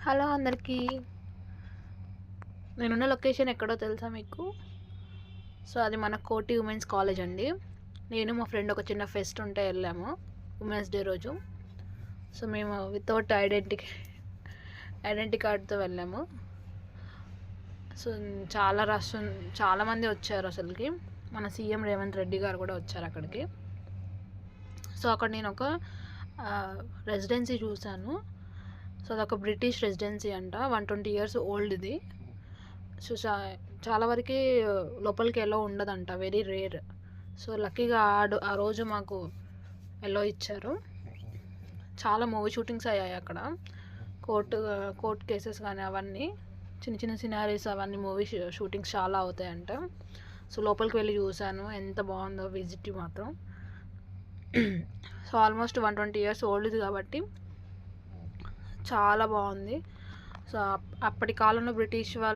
Hello అందరికీ. నేనున్న location ఎక్కడో తెలుసా మీకు? సో అది మన కోటి ఉమెన్స్ కాలేజ్ అండి. నేను మా ఫ్రెండ్ ఒక చిన్న ఫెస్ట్ ఉంటే వెళ్ళాము ఉమెన్స్ డే రోజు. సో మేము వితౌట్ ఐడెంటిటీ కార్డ్తో వెళ్ళాము. సో చాలామంది వచ్చారు అసలుకి. మన సీఎం రేవంత్ రెడ్డి గారు కూడా వచ్చారు అక్కడికి. సో అక్కడ నేను ఒక రెసిడెన్సీ చూశాను. సో అదొక బ్రిటిష్ రెసిడెన్సీ అంట, 120 years ఓల్డ్ ఇది. సో చాలా వరకు లోపలికి ఎలో ఉండదంట, వెరీ రేర్. సో లక్కీగా ఆ రోజు మాకు ఎలో ఇచ్చారు. చాలా మూవీ షూటింగ్స్ అయ్యాయి అక్కడ. కోర్ట్ కేసెస్ కానీ అవన్నీ చిన్న చిన్న సినారీస్ అవన్నీ మూవీ షూటింగ్స్ చాలా అవుతాయంట. సో లోపలికి వెళ్ళి చూశాను, ఎంత బాగుందో విజిట్ మాత్రం. సో ఆల్మోస్ట్ 120 years ఓల్డ్ కాబట్టి చాలా బాగుంది. సో అప్పటి కాలంలో బ్రిటిష్ వాళ్ళు